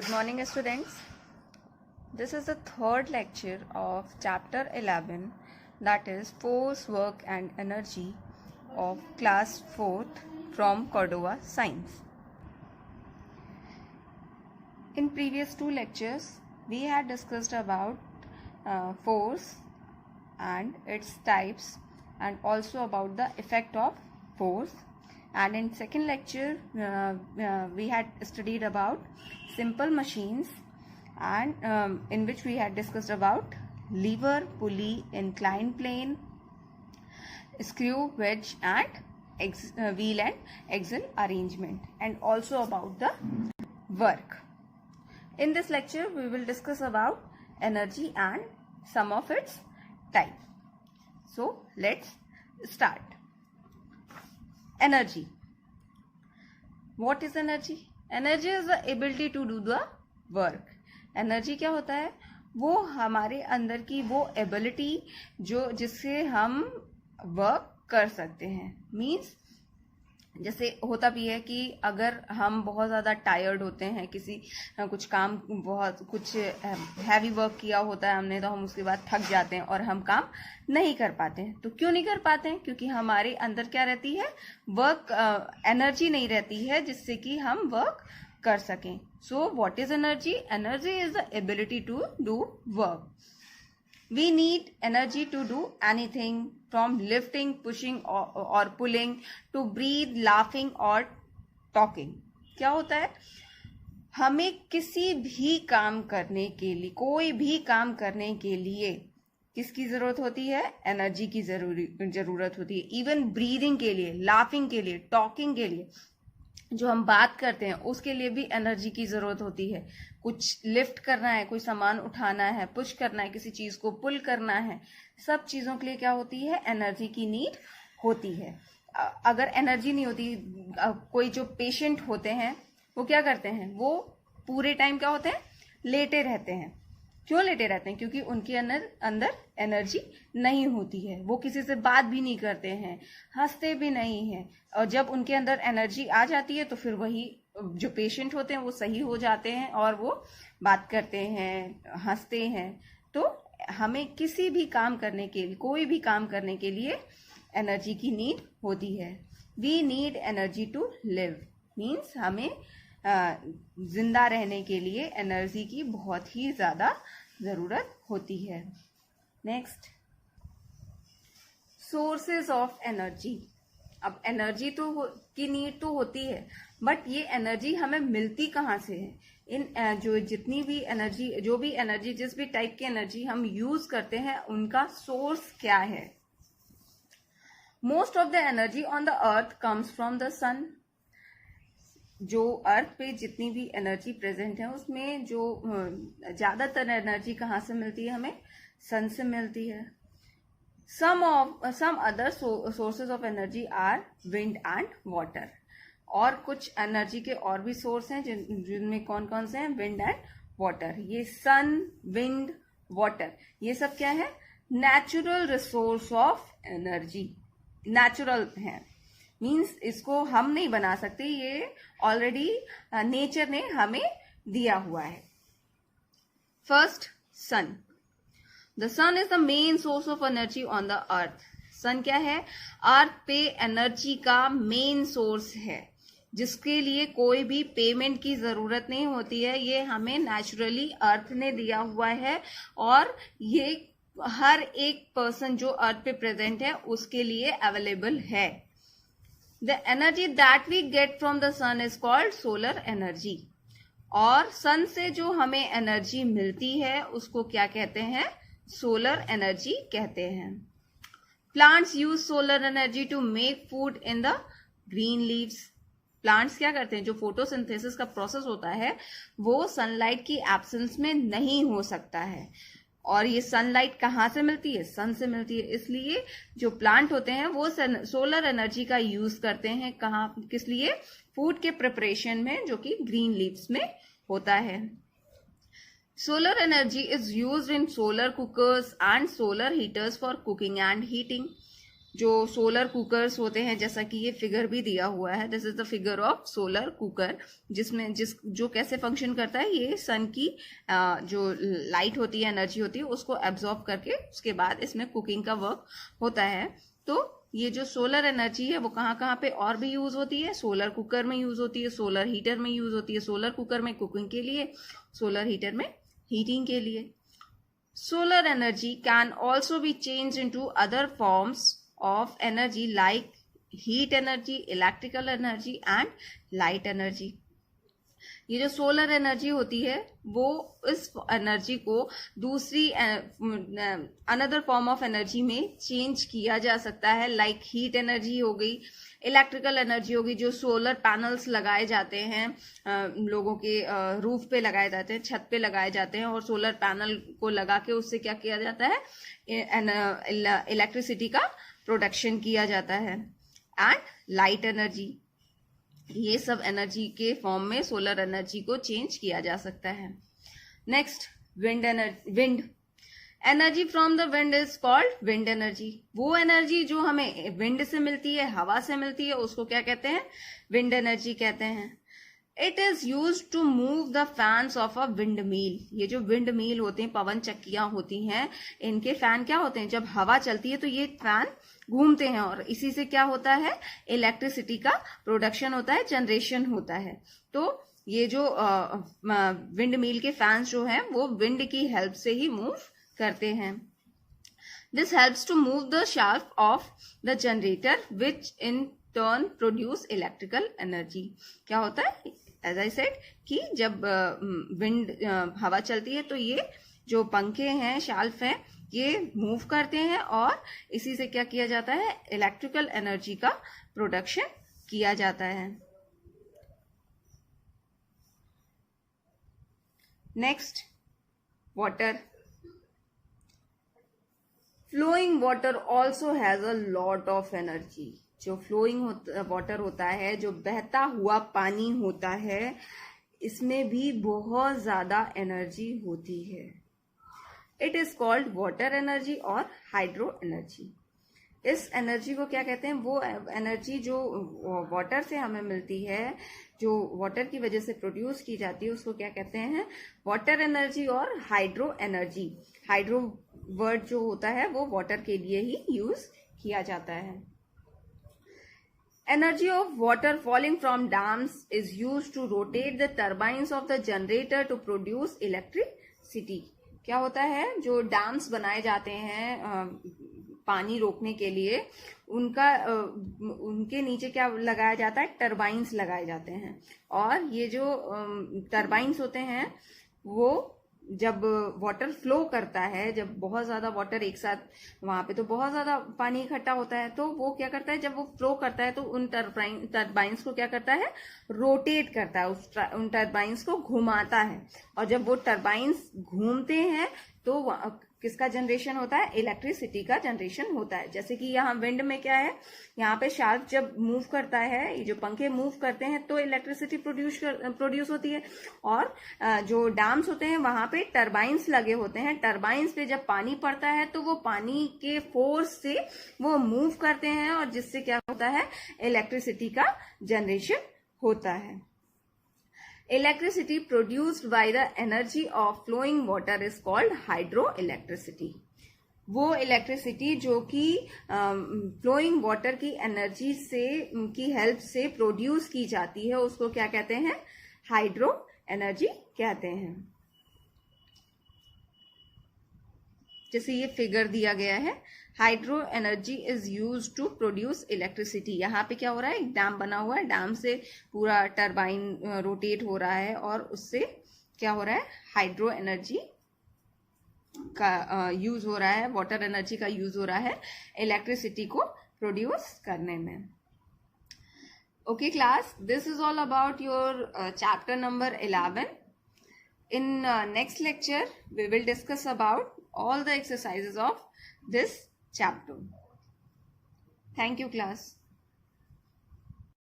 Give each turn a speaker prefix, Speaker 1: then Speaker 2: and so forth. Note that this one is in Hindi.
Speaker 1: Good morning, students. This is the third lecture of chapter 11, that is Force, Work and Energy of class 4th from Cordova Science. In previous two lectures, we had discussed about force and its types and also about the effect of force. And in second lecture, we had studied about simple machines and in which we had discussed about lever, pulley, inclined plane, screw, wedge and wheel and axle arrangement, and also about the work. In this lecture, we will discuss about energy and some of its types. So let's start. Energy. What is energy? Energy is the ability to do the work. Energy क्या होता है? वो हमारे अंदर की वो एबिलिटी जो जिससे हम वर्क कर सकते हैं. मीन्स जैसे होता भी है कि अगर हम बहुत ज़्यादा टायर्ड होते हैं, कुछ काम बहुत कुछ हैवी वर्क किया होता है हमने, तो हम उसके बाद थक जाते हैं और हम काम नहीं कर पाते हैं. तो क्यों नहीं कर पाते हैं? क्योंकि हमारे अंदर क्या रहती है? वर्क एनर्जी नहीं रहती है जिससे कि हम वर्क कर सकें. So what is energy? Energy is the ability to do work. We need energy to do anything from lifting, pushing or pulling to breathe, laughing or talking. क्या होता है? हमें किसी भी काम करने के लिए, कोई भी काम करने के लिए किसकी जरूरत होती है? एनर्जी की जरूरत होती है. इवन ब्रीदिंग के लिए, लाफिंग के लिए, टॉकिंग के लिए, जो हम बात करते हैं उसके लिए भी एनर्जी की जरूरत होती है. कुछ लिफ्ट करना है, कोई सामान उठाना है, पुश करना है, किसी चीज को पुल करना है, सब चीजों के लिए क्या होती है? एनर्जी की नीड होती है. अगर एनर्जी नहीं होती, कोई जो पेशेंट होते हैं वो क्या करते हैं? वो पूरे टाइम क्या होते हैं? लेटे रहते हैं. क्यों लेटे रहते हैं? क्योंकि उनके अंदर एनर्जी नहीं होती है. वो किसी से बात भी नहीं करते हैं, हंसते भी नहीं हैं. और जब उनके अंदर एनर्जी आ जाती है तो फिर वही जो पेशेंट होते हैं वो सही हो जाते हैं और वो बात करते हैं, हंसते हैं. तो हमें किसी भी काम करने के लिए, कोई भी काम करने के लिए एनर्जी की नीड होती है. We need energy to live. Means हमें जिंदा रहने के लिए एनर्जी की बहुत ही ज्यादा जरूरत होती है. Next, sources of energy. अब एनर्जी की नीड तो होती है, बट ये एनर्जी हमें मिलती कहाँ से है? इन जितनी भी एनर्जी, जो भी एनर्जी, जिस भी टाइप की एनर्जी हम यूज करते हैं, उनका सोर्स क्या है? Most of the energy on the earth comes from the sun. जो अर्थ पे जितनी भी एनर्जी प्रेजेंट है उसमें जो ज्यादातर एनर्जी कहाँ से मिलती है? हमें सन से मिलती है. some other sources of energy are wind and water. और कुछ एनर्जी के और भी सोर्स हैं जिनमें कौन कौन से हैं? Wind and water. ये सन, विंड, वाटर, ये सब क्या है? Natural resource of energy. Natural है, मीन्स इसको हम नहीं बना सकते, ये ऑलरेडी नेचर ने हमें दिया हुआ है. First, sun. The sun is the main source of energy on the earth. Sun क्या है? अर्थ पे एनर्जी का मेन सोर्स है, जिसके लिए कोई भी पेमेंट की जरूरत नहीं होती है. ये हमें नेचुरली अर्थ ने दिया हुआ है और ये हर एक पर्सन जो अर्थ पे प्रेजेंट है उसके लिए अवेलेबल है. The energy that we get from the sun is called solar energy. और सन से जो हमें एनर्जी मिलती है उसको क्या कहते हैं? सोलर एनर्जी कहते हैं. Plants use solar energy to make food in the green leaves. Plants क्या करते हैं? जो फोटोसिंथेसिस का प्रोसेस होता है वो सनलाइट की एब्सेंस में नहीं हो सकता है. और ये सनलाइट कहाँ से मिलती है? सन से मिलती है. इसलिए जो प्लांट होते हैं वो सोलर एनर्जी का यूज करते हैं. कहाँ, किस लिए? फूड के प्रिपरेशन में, जो कि ग्रीन लीव्स में होता है. Solar energy is used in solar cookers and solar heaters for cooking and heating. जो सोलर कुकर्स होते हैं, जैसा कि ये फिगर भी दिया हुआ है, this is the figure of solar cooker, जिसमें जो कैसे फंक्शन करता है, ये सन की जो लाइट होती है, एनर्जी होती है, उसको एब्जॉर्ब करके उसके बाद इसमें कुकिंग का वर्क होता है। तो ये जो सोलर एनर्जी है वो कहाँ कहाँ पे और भी यूज होती है, सोलर कुकर में यूज होती है, सोलर हीटर में यूज होती है, सोलर कुकर में कुकिंग के लिए, सोलर हीटर में हीटिंग के लिए। Solar energy can also be change into other forms of energy like heat energy, electrical energy and light energy. ये जो सोलर एनर्जी होती है वो इस एनर्जी को दूसरी अनदर फॉर्म ऑफ एनर्जी में चेंज किया जा सकता है, लाइक हीट एनर्जी हो गई, इलेक्ट्रिकल एनर्जी होगी, जो सोलर पैनल्स लगाए जाते हैं, लोगों के रूफ पे लगाए जाते हैं, छत पे लगाए जाते हैं, और सोलर पैनल को लगा के उससे क्या किया जाता है, इलेक्ट्रिसिटी का प्रोडक्शन किया जाता है। एंड लाइट एनर्जी, ये सब एनर्जी के फॉर्म में सोलर एनर्जी को चेंज किया जा सकता है। Next, wind energy from the wind is called wind energy. वो एनर्जी जो हमें विंड से मिलती है, हवा से मिलती है, उसको क्या कहते हैं, विंड एनर्जी कहते हैं। It is use to move the fans of a windmill. ये जो विंड मील होते हैं, पवन चक्कियां होती हैं, इनके फैन क्या होते हैं, जब हवा चलती है तो ये फैन घूमते हैं और इसी से क्या होता है, इलेक्ट्रिसिटी का प्रोडक्शन होता है, जनरेशन होता है। तो ये जो विंड मिल के फैंस जो हैं वो विंड की हेल्प से ही मूव करते हैं। This helps to move the shaft of the generator which in turn produce electrical energy. क्या होता है, एज आई सेड कि जब विंड हवा चलती है तो ये जो पंखे हैं, शाल्फ हैं, ये मूव करते हैं और इसी से क्या किया जाता है, इलेक्ट्रिकल एनर्जी का प्रोडक्शन किया जाता है। Next, water. Flowing water also has a lot of energy. जो फ्लोइंग वाटर होता है, जो बहता हुआ पानी होता है, इसमें भी बहुत ज्यादा एनर्जी होती है। It is called water energy और हाइड्रो एनर्जी। इस एनर्जी को क्या कहते हैं, वो एनर्जी जो वाटर से हमें मिलती है, जो वाटर की वजह से प्रोड्यूस की जाती है, उसको क्या कहते हैं, वाटर एनर्जी और हाइड्रो एनर्जी। हाइड्रो वर्ड जो होता है वो वाटर के लिए ही यूज किया जाता है। Energy of water falling from dams is use to rotate the turbines of the generator to produce electricity. क्या होता है, जो डैम्स बनाए जाते हैं पानी रोकने के लिए, उनके नीचे क्या लगाया जाता है, टरबाइन्स लगाए जाते हैं। और ये जो टरबाइन्स होते हैं वो जब वाटर फ्लो करता है, जब बहुत ज्यादा वाटर एक साथ, वहां पे तो बहुत ज्यादा पानी इकट्ठा होता है, तो वो क्या करता है, जब वो फ्लो करता है तो उन टरबाइन्स को क्या करता है, रोटेट करता है, उन टरबाइन्स को घुमाता है। और जब वो टरबाइन्स घूमते हैं तो किसका जनरेशन होता है, इलेक्ट्रिसिटी का जनरेशन होता है। जैसे कि यहाँ विंड में क्या है, यहाँ पे शाफ्ट जब मूव करता है, ये जो पंखे मूव करते हैं तो इलेक्ट्रिसिटी प्रोड्यूस होती है। और जो डैम्स होते हैं वहां पे टरबाइन्स लगे होते हैं, टरबाइन्स पे जब पानी पड़ता है तो वो पानी के फोर्स से वो मूव करते हैं और जिससे क्या होता है, इलेक्ट्रिसिटी का जनरेशन होता है। Electricity produced by the energy of flowing water is called hydroelectricity. वो इलेक्ट्रिसिटी जो कि फ्लोइंग वाटर की एनर्जी से, की हेल्प से प्रोड्यूस की जाती है, उसको क्या कहते हैं, हाइड्रो एनर्जी कहते हैं। जैसे ये फिगर दिया गया है, hydro energy is use to produce electricity. यहाँ पे क्या हो रहा है, एक डैम बना हुआ है, डैम से पूरा टरबाइन रोटेट हो रहा है और उससे क्या हो रहा है, हाइड्रो एनर्जी का यूज हो रहा है, वाटर एनर्जी का यूज हो रहा है इलेक्ट्रिसिटी को प्रोड्यूस करने में। Okay class, this is all about your chapter number 11. In next lecture, we will discuss about all the exercises of this chapter. Thank you, class.